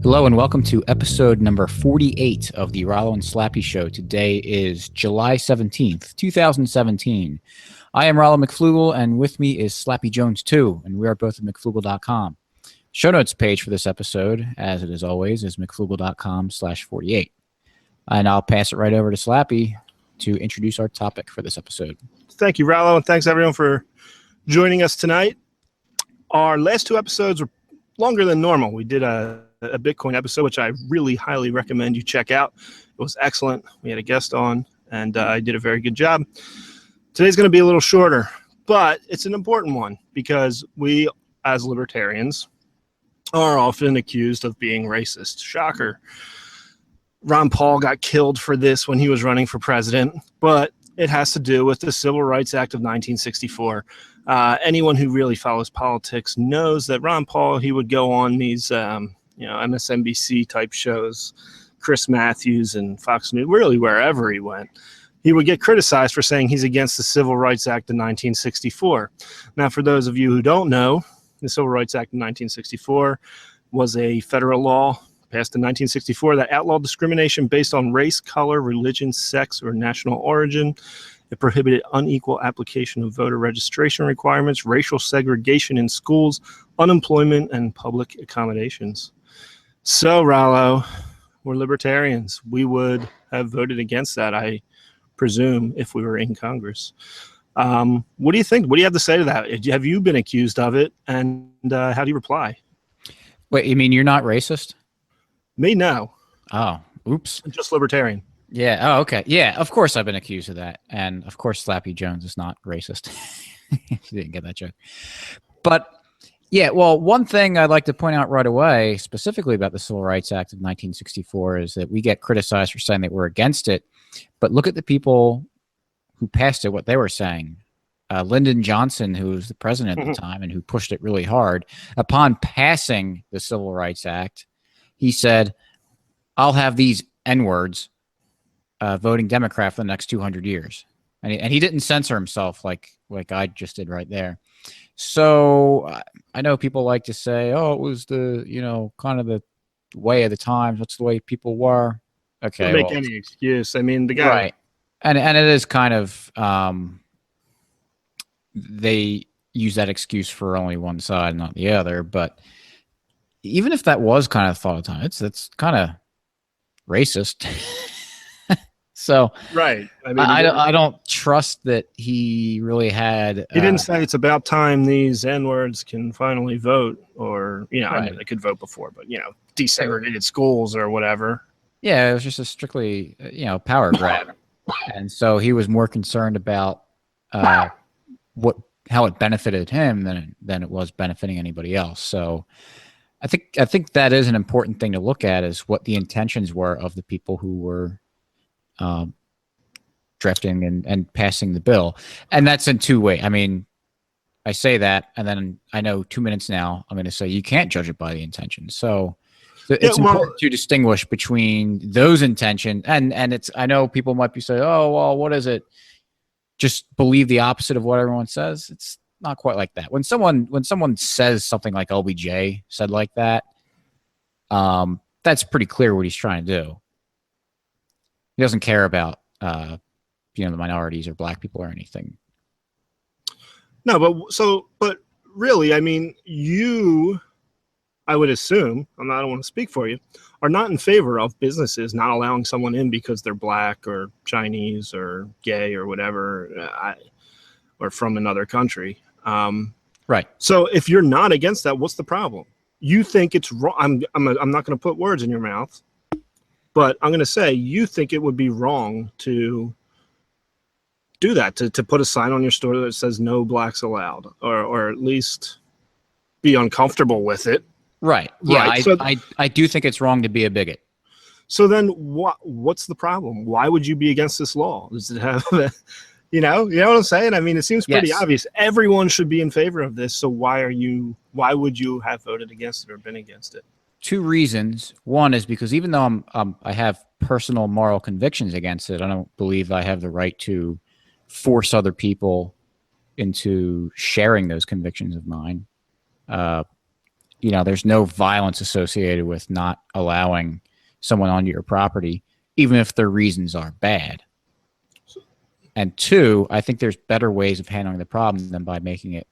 Hello and welcome to episode number 48 of the Rollo and Slappy Show. Today is July 17th, 2017. I am Rollo McFlugel, and with me is Slappy Jones too, and we are both at McFlugel.com. Show notes page for this episode, as it is always, is McFlugel.com/48. And I'll pass it right over to Slappy to introduce our topic for this episode. Thank you, Rollo, and thanks everyone for joining us tonight. Our last two episodes were longer than normal. We did a Bitcoin episode, which I really highly recommend you check out. It was excellent. We had a guest on, and I did a very good job. Today's going to be a little shorter, but it's an important one because we, as libertarians, are often accused of being racist. Shocker. Ron Paul got killed for this when he was running for president, but it has to do with the Civil Rights Act of 1964. Anyone who really follows politics knows that Ron Paul, he would go on these MSNBC type shows, Chris Matthews and Fox News, really wherever he went. He would get criticized for saying he's against the Civil Rights Act of 1964. Now, for those of you who don't know, the Civil Rights Act of 1964 was a federal law passed in 1964 that outlawed discrimination based on race, color, religion, sex, or national origin. It prohibited unequal application of voter registration requirements, racial segregation in schools, unemployment, and public accommodations. So, Rollo, we're libertarians. We would have voted against that, I presume, if we were in Congress. What do you think? What do you have to say to that? Have you been accused of it, and how do you reply? Wait, you mean you're not racist? Me, no. Oh, oops. I'm just libertarian. Yeah. Oh, okay. Yeah, of course I've been accused of that. And of course Slappy Jones is not racist. You didn't get that joke. But yeah, well, one thing I'd like to point out right away, specifically about the Civil Rights Act of 1964, is that we get criticized for saying that we're against it. But look at the people who passed it, what they were saying. Lyndon Johnson, who was the president at the time and who pushed it really hard, upon passing the Civil Rights Act, he said, I'll have these N-words voting Democrat for the next 200 years. And he didn't censor himself like I just did right there. So I know people like to say, oh, it was the, kind of the way of the times. That's the way people were. Okay. Don't make any excuse. I mean, the guy. Right. And it is kind of, they use that excuse for only one side, not the other. But even if that was kind of thought of time, it's kind of racist. So right. I mean, I don't trust that he really had. He didn't say it's about time these N-words can finally vote, or right. I mean, they could vote before, but desegregated schools or whatever. Yeah, it was just a strictly power grab, and so he was more concerned about how it benefited him than it was benefiting anybody else. So I think that is an important thing to look at, is what the intentions were of the people who were drafting and passing the bill. And that's in two ways. I mean, I say that, and then I know 2 minutes now I'm going to say you can't judge it by the intention. So it's important to distinguish between those intentions and it's, I know people might be saying, oh, well, what is it? Just believe the opposite of what everyone says. It's not quite like that. When someone says something like LBJ said like that, that's pretty clear what he's trying to do. He doesn't care about the minorities or black people or anything. No, but really, I mean, I would assume, I don't want to speak for you, are not in favor of businesses not allowing someone in because they're black or Chinese or gay or whatever, or from another country. Right. So if you're not against that, what's the problem? You think it's wrong. I'm not going to put words in your mouth, but I'm going to say you think it would be wrong to do that, to put a sign on your store that says no blacks allowed, or at least be uncomfortable with it. Right. Yeah, right. I do think it's wrong to be a bigot. So then what's the problem? Why would you be against this law? Does it have, you know what I'm saying? I mean, it seems pretty obvious. Everyone should be in favor of this. So why would you have voted against it or been against it? Two reasons. One is because even though I have personal moral convictions against it, I don't believe I have the right to force other people into sharing those convictions of mine. there's no violence associated with not allowing someone onto your property, even if their reasons are bad. And two, I think there's better ways of handling the problem than by making it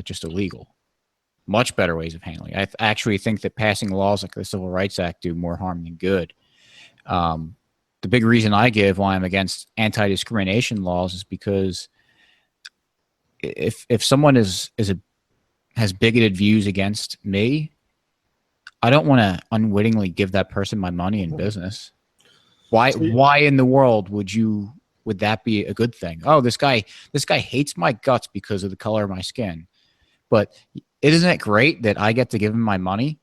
just illegal. Much better ways of handling it. I actually think that passing laws like the Civil Rights Act do more harm than good. The big reason I give why I'm against anti-discrimination laws is because if someone has bigoted views against me, I don't want to unwittingly give that person my money and business. Why in the world would that be a good thing? Oh, this guy hates my guts because of the color of my skin. But isn't it great that I get to give him my money?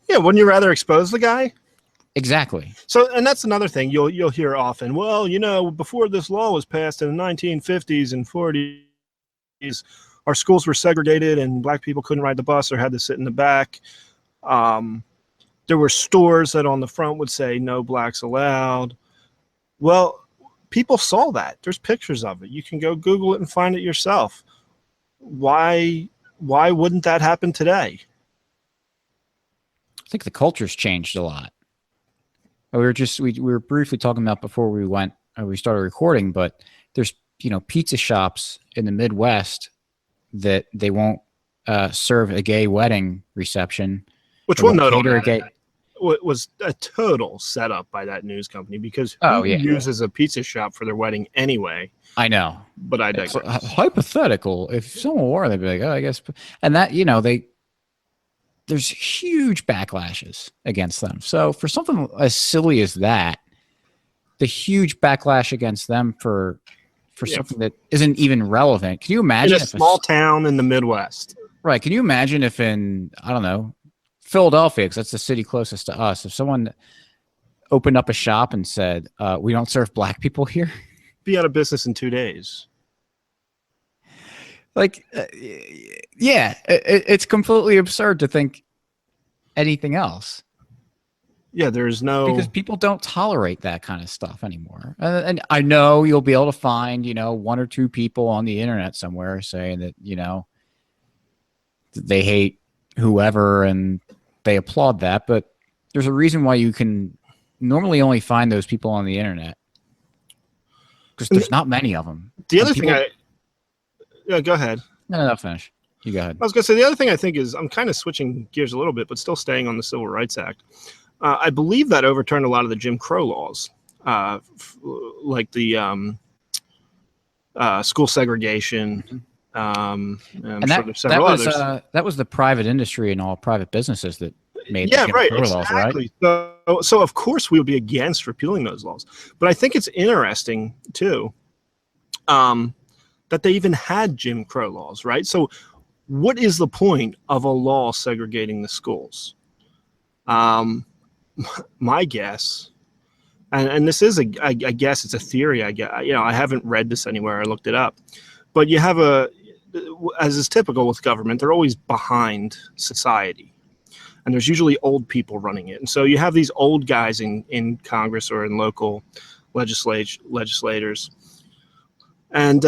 Yeah, wouldn't you rather expose the guy? Exactly. So, and that's another thing you'll hear often. Well, before this law was passed in the 1950s and 40s, our schools were segregated and black people couldn't ride the bus or had to sit in the back. There were stores that on the front would say no blacks allowed. Well, people saw that. There's pictures of it. You can go Google it and find it yourself. Why wouldn't that happen today? I think the culture's changed a lot. We were briefly talking about before we started recording, but there's pizza shops in the Midwest that they won't serve a gay wedding reception. Which one note on that was a total setup by that news company, because who uses a pizza shop for their wedding anyway? I know, but I digress. Hypothetical. If someone were, they'd be like, oh, I guess, and that there's huge backlashes against them. So for something as silly as that, the huge backlash against them for something that isn't even relevant. Can you imagine in a small town in the Midwest? Right. Can you imagine if in, I don't know, Philadelphia, because that's the city closest to us, if someone opened up a shop and said, we don't serve black people here? Be out of business in 2 days. It's completely absurd to think anything else. Yeah, there's no... Because people don't tolerate that kind of stuff anymore. And I know you'll be able to find, one or two people on the internet somewhere saying that, they hate whoever and they applaud that. But there's a reason why you can normally only find those people on the internet. Because there's not many of them. The other thing go ahead. No, finish. You go ahead. I was going to say, the other thing I think is, I'm kind of switching gears a little bit, but still staying on the Civil Rights Act. I believe that overturned a lot of the Jim Crow laws, like the school segregation. And that was the private industry and all private businesses that made the Jim Crow laws, right? So of course we would be against repealing those laws. But I think it's interesting, too, that they even had Jim Crow laws, right? So what is the point of a law segregating the schools? My guess, and this is I guess it's a theory. I haven't read this anywhere. I looked it up, but you have as is typical with government, they're always behind society, and there's usually old people running it. And so you have these old guys in Congress or in local legislators, and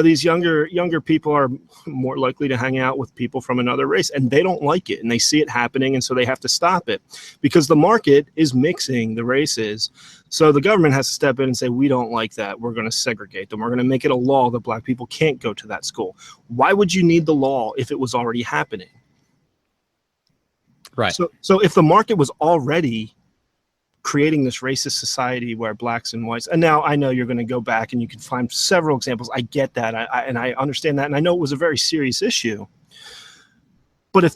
these younger people are more likely to hang out with people from another race, and they don't like it, and they see it happening, and so they have to stop it because the market is mixing the races. So the government has to step in and say, we don't like that. We're going to segregate them. We're going to make it a law that black people can't go to that school. Why would you need the law if it was already happening? Right. So if the market was already creating this racist society where blacks and whites, and now I know you're going to go back and you can find several examples. I get that. I understand that. And I know it was a very serious issue, but if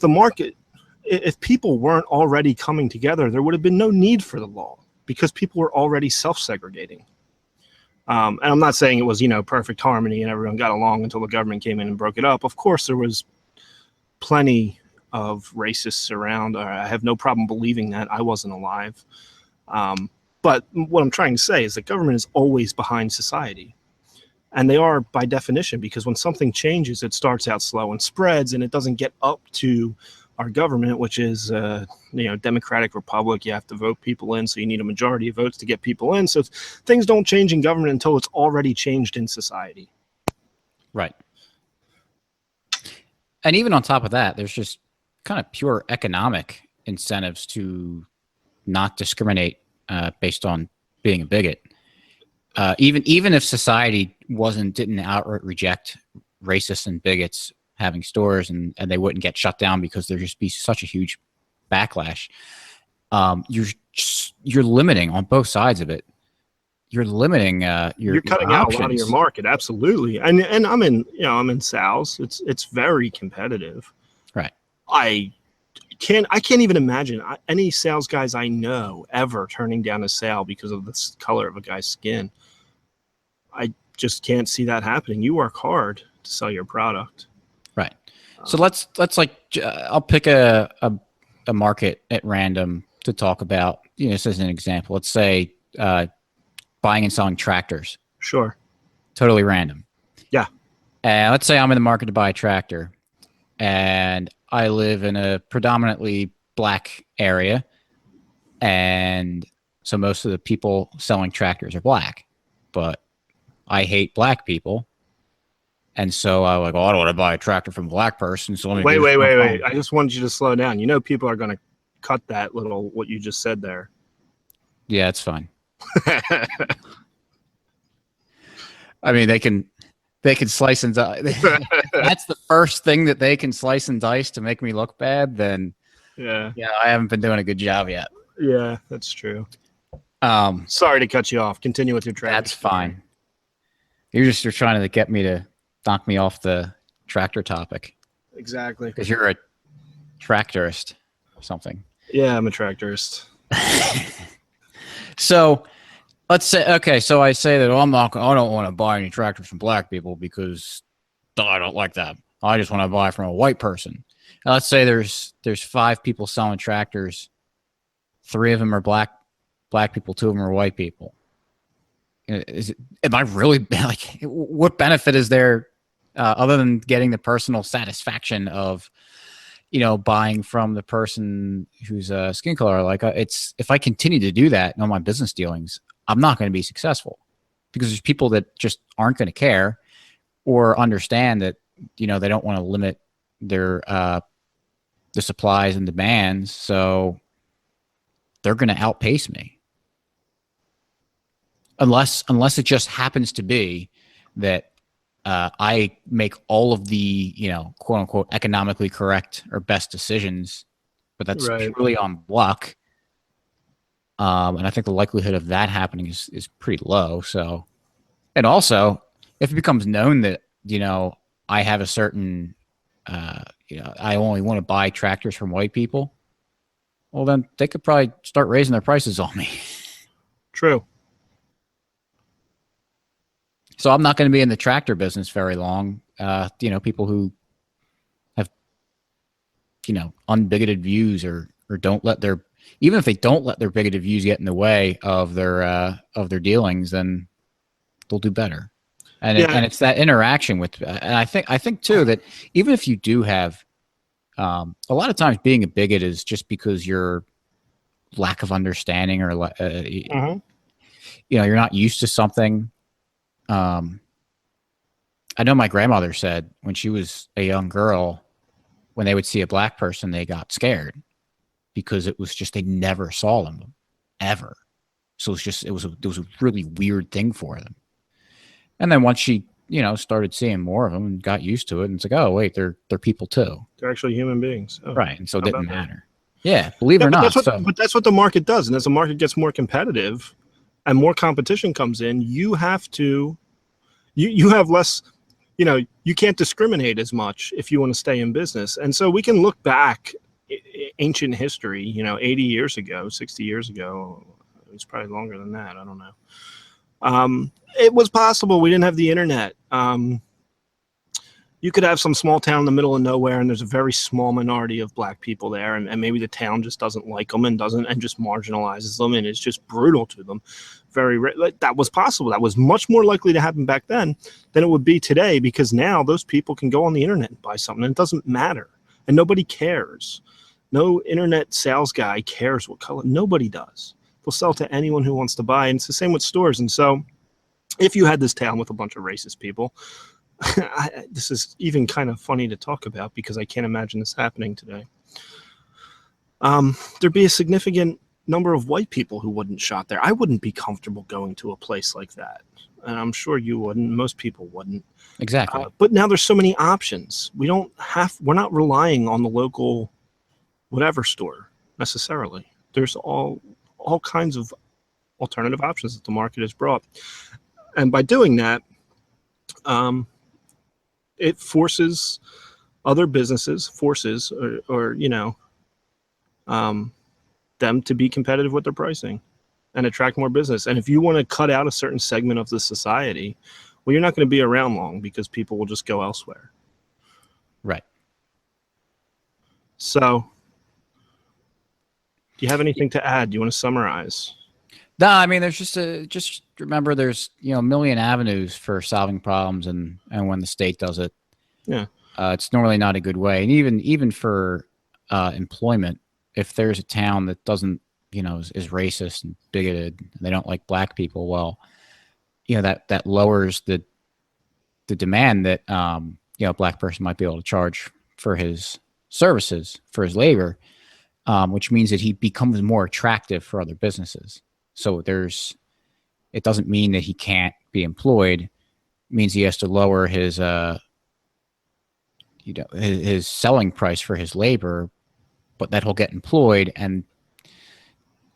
people weren't already coming together, there would have been no need for the law because people were already self-segregating. And I'm not saying it was, perfect harmony and everyone got along until the government came in and broke it up. Of course, there was plenty of racists around. I have no problem believing that. I wasn't alive. But what I'm trying to say is that government is always behind society, and they are by definition, because when something changes, it starts out slow and spreads, and it doesn't get up to our government, which is, democratic republic. You have to vote people in. So you need a majority of votes to get people in. So things don't change in government until it's already changed in society. Right. And even on top of that, there's just kind of pure economic incentives to not discriminate based on being a bigot. Even if society didn't outright reject racists and bigots having stores and they wouldn't get shut down because there'd just be such a huge backlash. You're limiting on both sides of it. You're limiting you're cutting out a lot of your market. Absolutely. And I'm in sales. It's very competitive. Right. I can't even imagine any sales guys I know ever turning down a sale because of the color of a guy's skin. I just can't see that happening. You work hard to sell your product. Right. So let's I'll pick a market at random to talk about, this as an example. Let's say buying and selling tractors. Sure. Totally random. Yeah. Let's say I'm in the market to buy a tractor and I live in a predominantly black area. And so most of the people selling tractors are black, but I hate black people. And so I like, I don't want to buy a tractor from a black person. So let me wait. I just wanted you to slow down. People are going to cut that what you just said there. Yeah, it's fine. I mean, they can slice and dice. That's the first thing that they can slice and dice to make me look bad. Then, yeah, I haven't been doing a good job yet. Yeah, that's true. Sorry to cut you off. Continue with your tractor. That's fine. You're trying to get me to knock me off the tractor topic. Exactly. Because you're a tractorist or something. Yeah, I'm a tractorist. So let's say, so I say that I don't want to buy any tractors from black people because I don't like that. I just want to buy from a white person. Now, let's say there's 5 people selling tractors. 3 of them are black people. 2 of them are white people. Am I really like? What benefit is there other than getting the personal satisfaction of, buying from the person whose skin color? Like, if I continue to do that in all my business dealings, I'm not going to be successful because there's people that just aren't going to care or understand that, they don't want to limit their the supplies and demands, so they're going to outpace me. Unless it just happens to be that I make all of the, quote unquote, economically correct or best decisions, but that's purely on luck. And I think the likelihood of that happening is pretty low. So, and also if it becomes known that, I have a certain, I only want to buy tractors from white people, well, then they could probably start raising their prices on me. True. So I'm not going to be in the tractor business very long. People who have, unbigoted views or don't let even if they don't let their bigoted views get in the way of their dealings, then they'll do better. And it's that interaction with, and I think too that even if you do have, a lot of times being a bigot is just because your lack of understanding or you're not used to something. I know my grandmother said when she was a young girl, when they would see a black person, they got scared because it was just, they never saw them ever. So it was a really weird thing for them. And then once she, started seeing more of them and got used to it, and it's like, oh wait, they're people too. They're actually human beings. Oh, right. And so it didn't matter. Yeah. Believe it or not. But that's what the market does. And as the market gets more competitive and more competition comes in, you have to, you have less, you can't discriminate as much if you want to stay in business. And so we can look back ancient history, 80 years ago, 60 years ago. It was probably longer than that. I don't know. It was possible. We didn't have the internet. You could have some small town in the middle of nowhere, and there's a very small minority of black people there, and maybe the town just doesn't like them and just marginalizes them, and it's just brutal to them. That was possible. That was much more likely to happen back then than it would be today, because now those people can go on the internet and buy something, and it doesn't matter, and nobody cares. No internet sales guy cares what color. Nobody does. They'll sell to anyone who wants to buy, and it's the same with stores. And so if you had this town with a bunch of racist people, this is even kind of funny to talk about because I can't imagine this happening today. There'd be a significant number of white people who wouldn't shop there. I wouldn't be comfortable going to a place like that. And I'm sure you wouldn't. Most people wouldn't. Exactly. But now there's so many options. We're not relying on the local whatever store necessarily. There's all kinds of alternative options that the market has brought. And by doing that, it forces other businesses, them to be competitive with their pricing and attract more business. And if you want to cut out a certain segment of the society, well, you're not going to be around long because people will just go elsewhere. Right. So, do you have anything to add? Do you want to summarize? No, I mean, there's just remember there's, a million avenues for solving problems, and when the state does it, yeah, it's normally not a good way. And even for employment, if there's a town that doesn't, is racist and bigoted, and they don't like black people, well, that lowers the demand that a black person might be able to charge for his services, for his labor, which means that he becomes more attractive for other businesses. So it doesn't mean that he can't be employed. It means he has to lower his his selling price for his labor, but that he'll get employed, and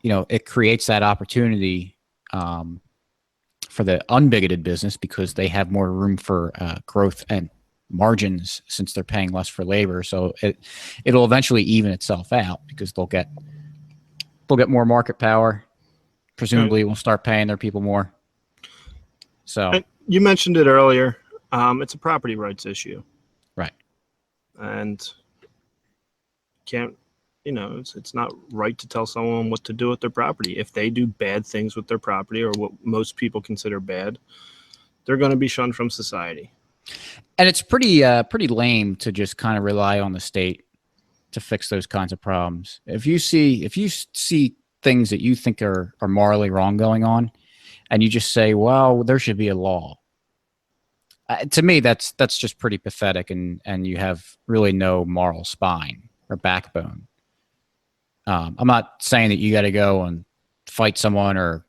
it creates that opportunity for the unbigoted business because they have more room for growth and margins since they're paying less for labor. So it'll eventually even itself out because they'll get more market power. Presumably, we'll start paying their people more. So and you mentioned it earlier. It's a property rights issue, right? And it's not right to tell someone what to do with their property. If they do bad things with their property, or what most people consider bad, they're going to be shunned from society. And it's pretty lame to just kind of rely on the state to fix those kinds of problems. If you see things that you think are morally wrong going on, and you just say, well, there should be a law. To me, that's just pretty pathetic, and you have really no moral spine or backbone. I'm not saying that you got to go and fight someone or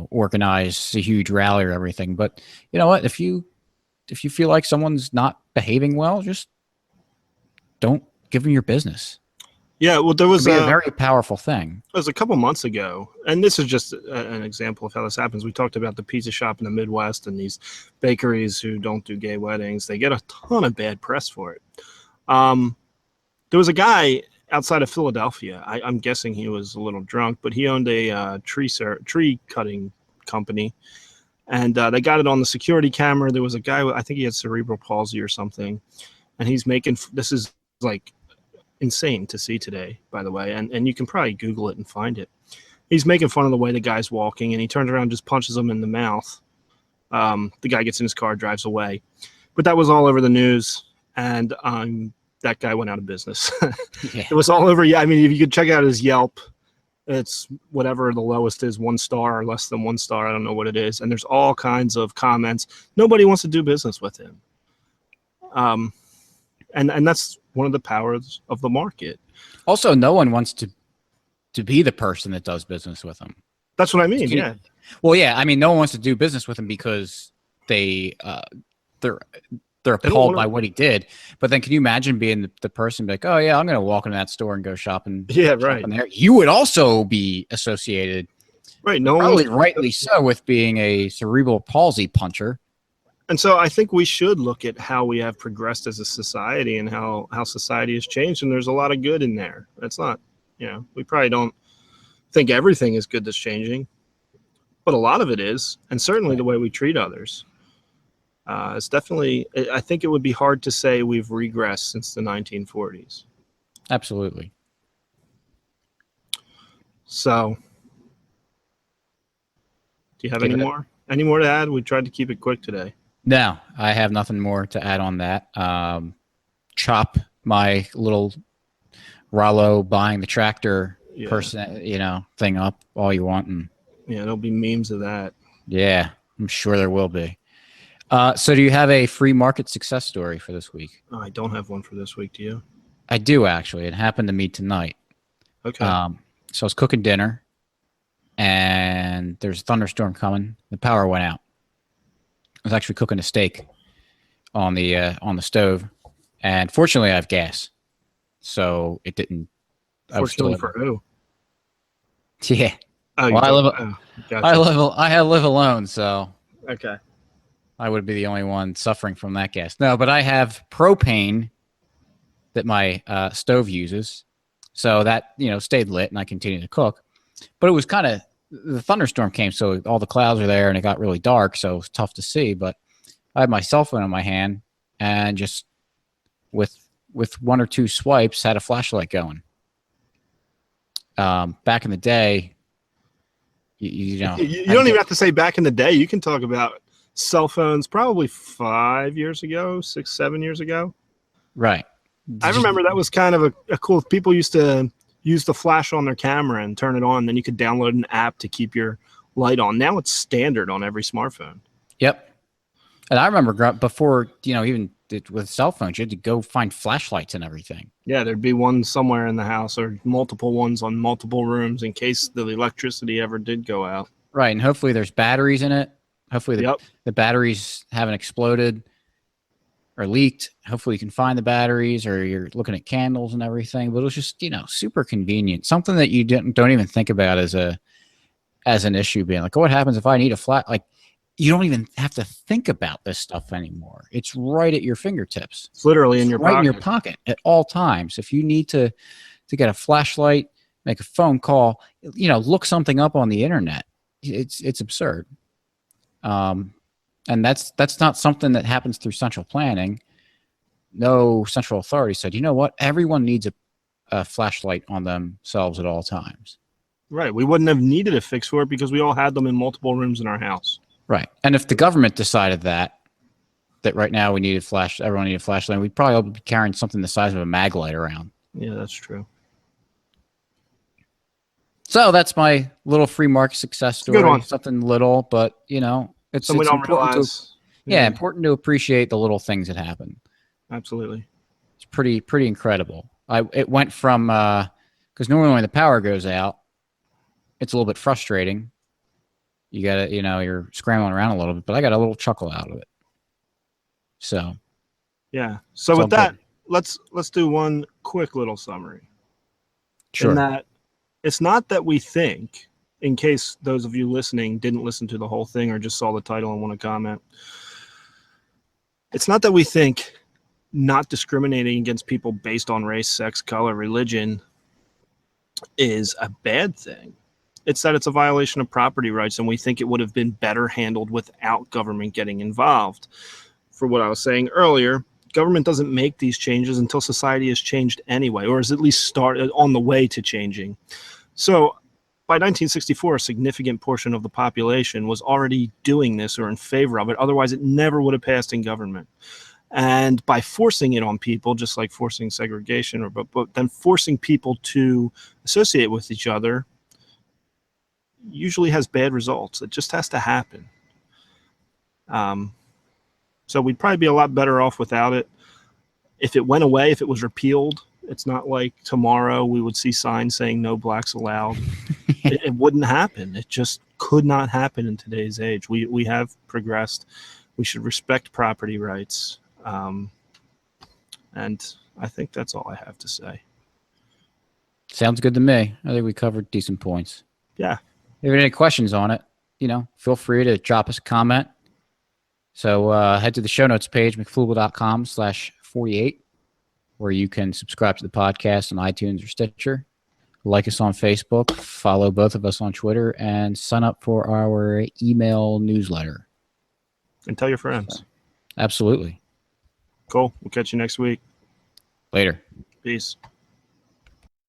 organize a huge rally or everything, but you know what? If you feel like someone's not behaving well, just don't give them your business. Yeah, well, there was a very powerful thing. It was a couple months ago, and this is just an example of how this happens. We talked about the pizza shop in the Midwest and these bakeries who don't do gay weddings. They get a ton of bad press for it. There was a guy outside of Philadelphia. I'm guessing he was a little drunk, but he owned a tree cutting company, and they got it on the security camera. There was a guy, I think he had cerebral palsy or something, and he's making, this is like insane to see today, by the way, and you can probably Google it and find it. He's making fun of the way the guy's walking, and he turns around and just punches him in the mouth. The guy gets in his car, drives away. But that was all over the news, and that guy went out of business. Yeah. It was all over. Yeah, I mean, if you could check out his Yelp, it's whatever the lowest is, 1 star or less than 1 star. I don't know what it is. And there's all kinds of comments. Nobody wants to do business with him. And that's one of the powers of the market. Also, no one wants to be the person that does business with him. That's what I mean. Yeah. Well, yeah. I mean, no one wants to do business with him because they're appalled by what he did. But then, can you imagine being the person like, oh yeah, I'm going to walk into that store and go shopping? Yeah, right. There. You would also be associated, right? Probably rightly so, with being a cerebral palsy puncher. And so I think we should look at how we have progressed as a society and how society has changed. And there's a lot of good in there. That's not, we probably don't think everything is good that's changing, but a lot of it is. And certainly the way we treat others. It's definitely, I think it would be hard to say we've regressed since the 1940s. Absolutely. So, do you have any more? Any more to add? We tried to keep it quick today. No, I have nothing more to add on that. Chop my little Rollo buying the tractor person, thing up all you want. And yeah, there'll be memes of that. Yeah, I'm sure there will be. So do you have a free market success story for this week? Oh, I don't have one for this week. Do you? I do, actually. It happened to me tonight. Okay. So I was cooking dinner, and there's a thunderstorm coming. The power went out. I was actually cooking a steak on the stove, and fortunately I have gas, so it didn't. Fortunately for who? Yeah. Oh, well, gotcha. I live alone, so Okay. I would be the only one suffering from that gas. No, but I have propane that my stove uses, so that stayed lit, and I continued to cook. But it was kind of the thunderstorm came, so all the clouds were there, and it got really dark, so it was tough to see. But I had my cell phone in my hand, and just with one or two swipes, had a flashlight going. Back in the day, you don't even have to say back in the day. You can talk about cell phones probably 5 years ago, 6, 7 years ago. Right. I remember that was kind of a cool. People used to use the flash on their camera and turn it on. Then you could download an app to keep your light on. Now it's standard on every smartphone. Yep. And I remember before, even with cell phones, you had to go find flashlights and everything. Yeah, there'd be one somewhere in the house or multiple ones on multiple rooms in case the electricity ever did go out. Right, and hopefully there's batteries in it. Hopefully the batteries haven't exploded or leaked. Hopefully you can find the batteries, or you're looking at candles and everything. But it was just, super convenient. Something that you don't even think about as an issue, being like, oh, what happens if I need a flat? Like, you don't even have to think about this stuff anymore. It's right at your fingertips. It's literally in your right pocket. in your pocket at all times. If you need to get a flashlight, make a phone call, look something up on the internet, it's absurd. And that's not something that happens through central planning. No central authority said, you know what? Everyone needs a flashlight on themselves at all times. Right. We wouldn't have needed a fix for it because we all had them in multiple rooms in our house. Right. And if the government decided that right now everyone needed a flashlight, we'd probably all be carrying something the size of a mag light around. Yeah, that's true. So that's my little free market success story. Good one. Something little, but it's we don't important realize. important to appreciate the little things that happen. Absolutely. It's pretty incredible. It went from because normally when the power goes out, it's a little bit frustrating. You gotta, you're scrambling around a little bit, but I got a little chuckle out of it. So, yeah. So with that, let's do one quick little summary. Sure. In that, it's not that we think, in case those of you listening didn't listen to the whole thing or just saw the title and want to comment, it's not that we think not discriminating against people based on race, sex, color, religion is a bad thing. It's that it's a violation of property rights, and we think it would have been better handled without government getting involved. For what I was saying earlier, government doesn't make these changes until society has changed anyway, or is at least started on the way to changing. So by 1964, a significant portion of the population was already doing this or in favor of it. Otherwise, it never would have passed in government. And by forcing it on people, just like forcing segregation, but then forcing people to associate with each other, usually has bad results. It just has to happen. So we'd probably be a lot better off without it. If it went away, if it was repealed, it's not like tomorrow we would see signs saying no blacks allowed. It wouldn't happen. It just could not happen in today's age. We have progressed. We should respect property rights. And I think that's all I have to say. Sounds good to me. I think we covered decent points. Yeah. If you have any questions on it, feel free to drop us a comment. So head to the show notes page, mcflugel.com/48, where you can subscribe to the podcast on iTunes or Stitcher. Like us on Facebook, follow both of us on Twitter, and sign up for our email newsletter. And tell your friends. So, absolutely. Cool. We'll catch you next week. Later. Peace.